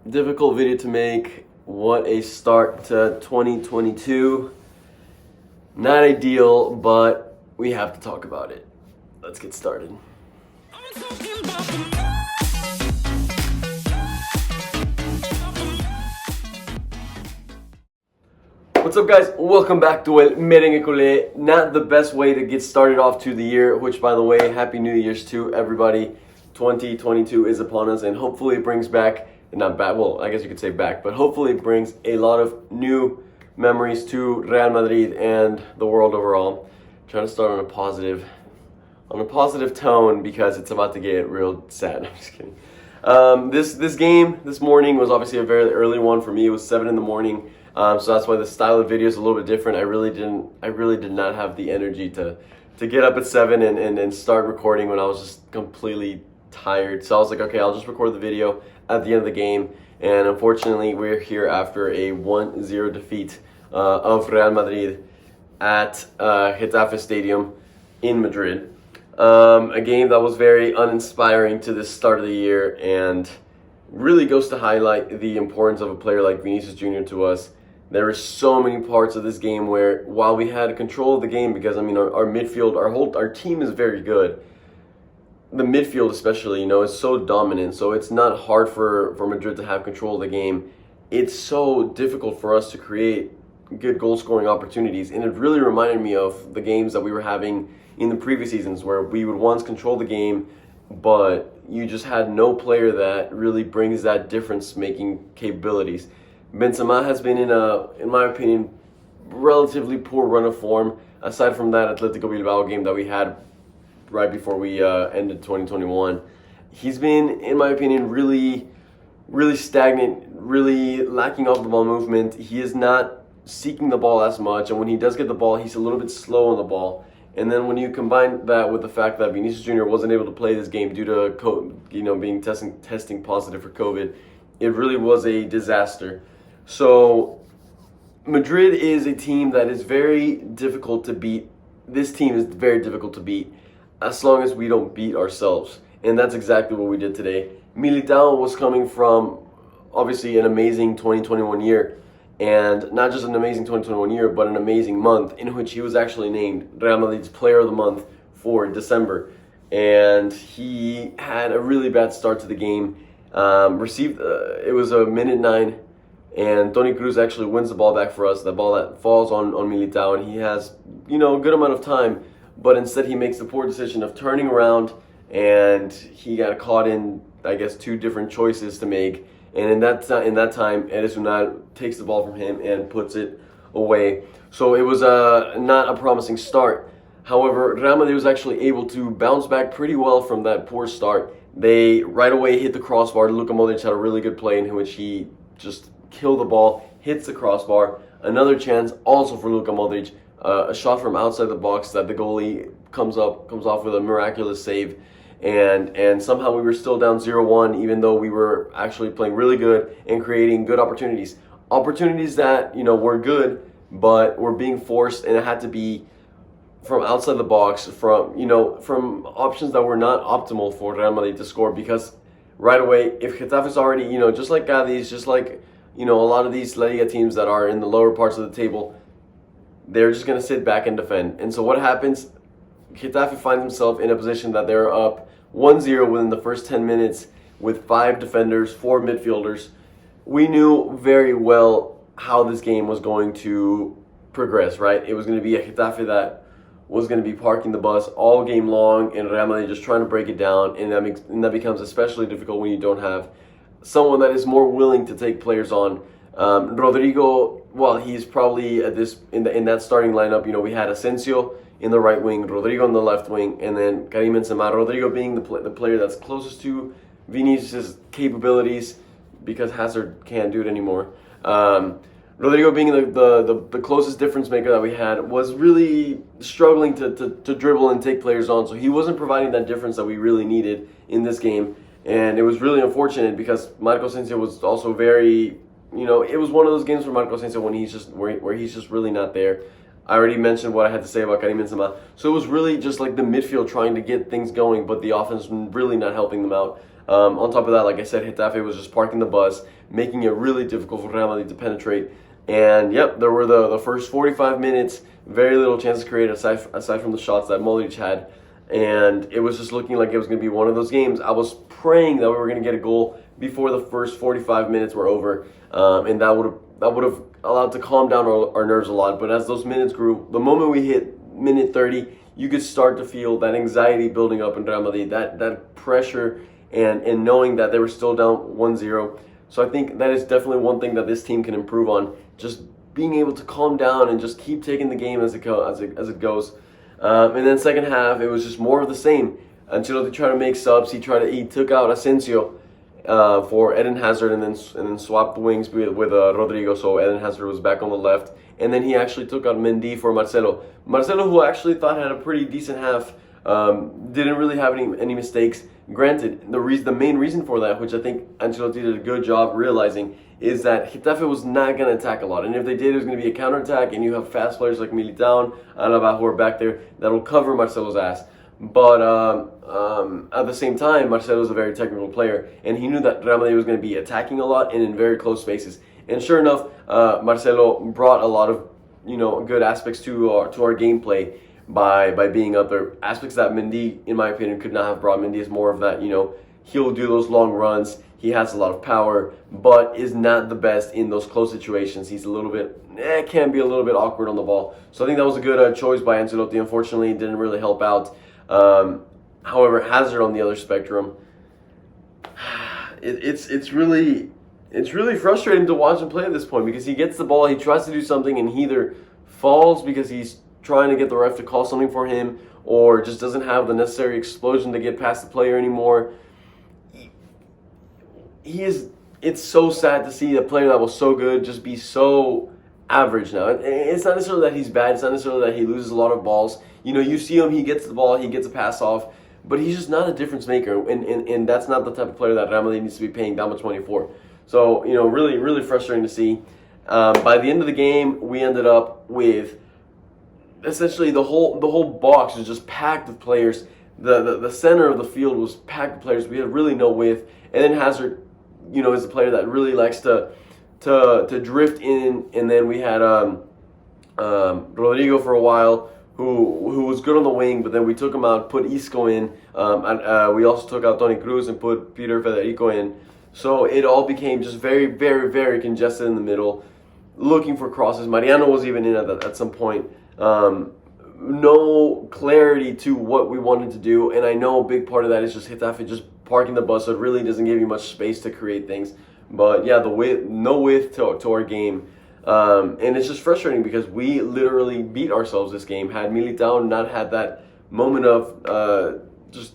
difficult video to make. What a start to 2022. Not ideal, but we have to talk about it. Let's get started. What's up, guys? Welcome back to El Merengue. Not the best way to get started off to the year, which, by the way, Happy New Year's to everybody. 2022 is upon us, and hopefully it brings back, not back, well, I guess you could say back, but hopefully it brings a lot of new memories to Real Madrid and the world overall. Trying to start on a positive tone because it's about to get real sad. I'm just kidding. This game this morning was obviously a very early one for me. It was 7 in the morning. So that's why the style of video is a little bit different. I really did not have the energy to get up at 7 and start recording when I was just completely tired. So I was like, okay, I'll just record the video at the end of the game. And unfortunately, we're here after a 1-0 defeat of Real Madrid at Getafe Stadium in Madrid. A game that was very uninspiring to the start of the year and really goes to highlight the importance of a player like Vinicius Jr. to us. There were so many parts of this game where, while we had control of the game, because I mean our midfield, our team is very good. The midfield especially, is so dominant, so it's not hard for Madrid to have control of the game. It's so difficult for us to create good goal-scoring opportunities, and it really reminded me of the games that we were having in the previous seasons where we would once control the game, but you just had no player that really brings that difference-making capabilities. Benzema has been in my opinion, relatively poor run of form, aside from that Atletico Bilbao game that we had right before we ended 2021. He's been, in my opinion, really stagnant, really lacking off the ball movement. He is not seeking the ball as much, and when he does get the ball, he's a little bit slow on the ball. And then when you combine that with the fact that Vinicius Jr. wasn't able to play this game due to being testing positive for COVID, it really was a disaster. So Madrid is a team that is very difficult to beat. This team is very difficult to beat as long as we don't beat ourselves. And that's exactly what we did today. Militao was coming from, obviously, an amazing 2021 year. And not just an amazing 2021 year, but an amazing month in which he was actually named Real Madrid's Player of the Month for December. And he had a really bad start to the game. It was a minute 9. And Toni Kroos actually wins the ball back for us. The ball that falls on Militao, and he has, a good amount of time. But instead, he makes the poor decision of turning around, and he got caught in, I guess, 2 different choices to make. And in that time, Unal takes the ball from him and puts it away. So it was not a promising start. However, Real Madrid was actually able to bounce back pretty well from that poor start. They right away hit the crossbar. Luka Modric had a really good play in which he just killed the ball, hits the crossbar. Another chance also for Luka Modric. A shot from outside the box that the goalie comes off with a miraculous save. And somehow we were still down 0-1, even though we were actually playing really good and creating good opportunities. Opportunities that, were good, but were being forced, and it had to be from outside the box, from options that were not optimal for Real Madrid to score. Because right away, if Getafe is already, just like Cadiz, just like, a lot of these La Liga teams that are in the lower parts of the table, they're just going to sit back and defend. And so what happens? Getafe finds himself in a position that they're up 1-0 within the first 10 minutes with 5 defenders, 4 midfielders. We knew very well how this game was going to progress, right? It was going to be a Getafe that was going to be parking the bus all game long, and Real Madrid just trying to break it down, and that becomes especially difficult when you don't have someone that is more willing to take players on. Rodrigo, well, he's probably in that starting lineup. We had Asensio in the right wing, Rodrigo on the left wing, and then Karim Benzema. Rodrigo being the player that's closest to Vinicius' capabilities, because Hazard can't do it anymore. Rodrigo being the closest difference maker that we had was really struggling to dribble and take players on, so he wasn't providing that difference that we really needed in this game. And it was really unfortunate because Marco Asensio was also very, it was one of those games for Marco Asensio when he's just where he's just really not there. I already mentioned what I had to say about Karim Benzema. So it was really just like the midfield trying to get things going, but the offense really not helping them out. On top of that, like I said, Getafe was just parking the bus, making it really difficult for Real Madrid to penetrate. And yep, there were the first 45 minutes, very little chances created aside from the shots that Modric had. And it was just looking like it was going to be one of those games. I was praying that we were going to get a goal before the first 45 minutes were over, and that would have allowed to calm down our nerves a lot. But as those minutes grew, the moment we hit minute 30, you could start to feel that anxiety building up in Real Madrid, that pressure, and knowing that they were still down 1-0. So I think that is definitely one thing that this team can improve on, just being able to calm down and just keep taking the game as it goes. And then second half, it was just more of the same. Ancelotti tried to make subs. He took out Asensio for Eden Hazard, and then swapped wings with Rodrigo. So Eden Hazard was back on the left, and then he actually took out Mendy for Marcelo. Marcelo, who I actually thought had a pretty decent half, didn't really have any mistakes. Granted, the main reason for that, which I think Ancelotti did a good job realizing, is that Getafe was not going to attack a lot. And if they did, it was going to be a counterattack, and you have fast players like Militao, Alaba, who are back there that will cover Marcelo's ass. But at the same time, Marcelo is a very technical player, and he knew that Real Madrid was going to be attacking a lot and in very close spaces. And sure enough, Marcelo brought a lot of good aspects to our gameplay by being up there. Aspects that Mendy, in my opinion, could not have brought. Mendy is more of that, he'll do those long runs. He has a lot of power, but is not the best in those close situations. He's a little bit, can be a little bit awkward on the ball. So I think that was a good choice by Ancelotti. Unfortunately, it didn't really help out. However, Hazard on the other spectrum, it's really frustrating to watch him play at this point, because he gets the ball, he tries to do something, and he either falls because he's trying to get the ref to call something for him, or just doesn't have the necessary explosion to get past the player anymore. It's so sad to see a player that was so good just be so average now. It's not necessarily that he's bad. It's not necessarily that he loses a lot of balls. You see him, he gets the ball, he gets a pass off, but he's just not a difference maker, and that's not the type of player that Real Madrid needs to be paying that much money for. So, really, really frustrating to see. By the end of the game, we ended up with essentially the whole box was just packed with players. The center of the field was packed with players. We had really no width, and then Hazard, is a player that really likes to drift in, and then we had Rodrigo for a while, who was good on the wing, but then we took him out, put Isco in, and we also took out Toni Kroos and put Peter Federico in. So it all became just very, very, very congested in the middle, looking for crosses. Mariano was even in at some point. No clarity to what we wanted to do, and I know a big part of that is just Getafe just parking the bus, so it really doesn't give you much space to create things. But yeah, no width to our game, and it's just frustrating because we literally beat ourselves this game. Had Militao not had that moment of just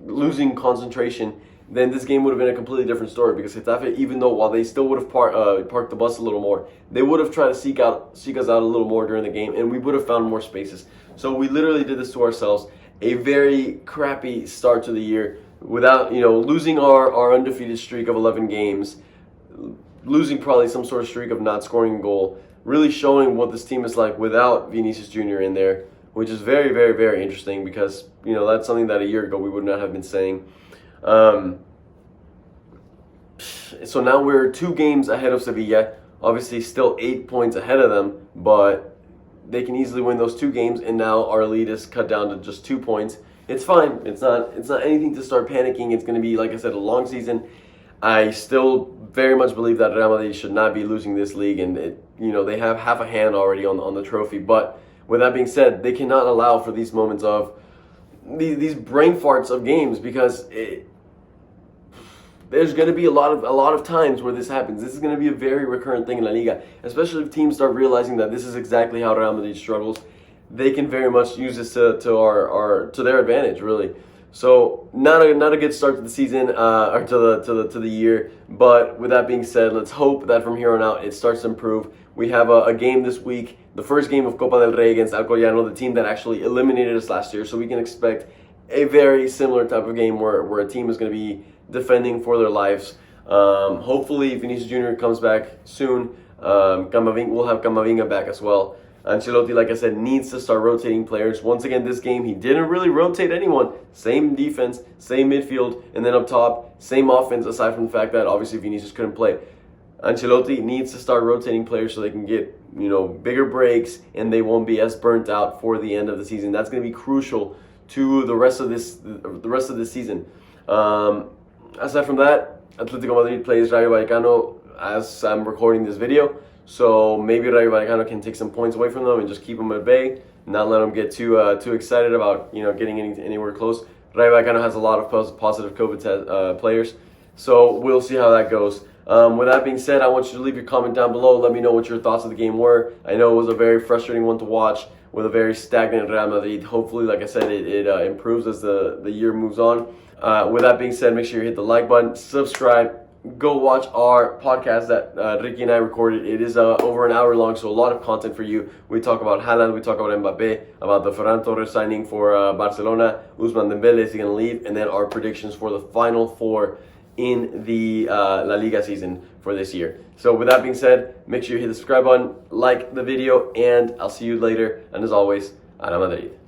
losing concentration, then this game would have been a completely different story, because Getafe, even though while they still would have parked the bus a little more, they would have tried to seek us out a little more during the game, and we would have found more spaces. So we literally did this to ourselves. A very crappy start to the year, without losing our undefeated streak of 11 games, losing probably some sort of streak of not scoring a goal, really showing what this team is like without Vinicius Jr. in there, which is very, very, very interesting, because that's something that a year ago we would not have been saying. So now we're 2 games ahead of Sevilla. Obviously, still 8 points ahead of them, but they can easily win those 2 games, and now our lead is cut down to just 2 points. It's fine. It's not anything to start panicking. It's going to be, like I said, a long season. I still very much believe that Real Madrid should not be losing this league, and they have half a hand already on the trophy. But with that being said, they cannot allow for these moments of these brain farts of games, because there's going to be a lot of times where this happens. This is going to be a very recurrent thing in La Liga, especially if teams start realizing that this is exactly how Real Madrid struggles. They can very much use this to their advantage, really. So not a good start to the season or to the year. But with that being said, let's hope that from here on out it starts to improve. We have a game this week, the first game of Copa del Rey against Alcoyano, the team that actually eliminated us last year. So we can expect a very similar type of game where a team is going to be defending for their lives. Hopefully Vinicius Jr. comes back soon. We'll have Camavinga back as well. Ancelotti, like I said, needs to start rotating players. Once again, this game, he didn't really rotate anyone. Same defense, same midfield, and then up top, same offense, aside from the fact that obviously Vinicius couldn't play. Ancelotti needs to start rotating players so they can get, bigger breaks and they won't be as burnt out for the end of the season. That's going to be crucial to the rest of this season. Aside from that, Atletico Madrid plays Rayo Vallecano as I'm recording this video. So maybe Rayo Vallecano can take some points away from them and just keep them at bay, not let them get too excited about getting anywhere close. Rayo Vallecano has a lot of positive COVID players, so we'll see how that goes. With that being said, I want you to leave your comment down below. Let me know what your thoughts of the game were. I know it was a very frustrating one to watch with a very stagnant Real Madrid. Hopefully, like I said, it improves as the year moves on. With that being said, make sure you hit the like button, subscribe. Go watch our podcast that Ricky and I recorded. It is over an hour long, so a lot of content for you. We talk about Haaland, we talk about Mbappe, about the Ferran Torres signing for Barcelona, Ousmane Dembele is going to leave, and then our predictions for the Final Four in the La Liga season for this year. So with that being said, make sure you hit the subscribe button, like the video, and I'll see you later. And as always, Ala Madrid.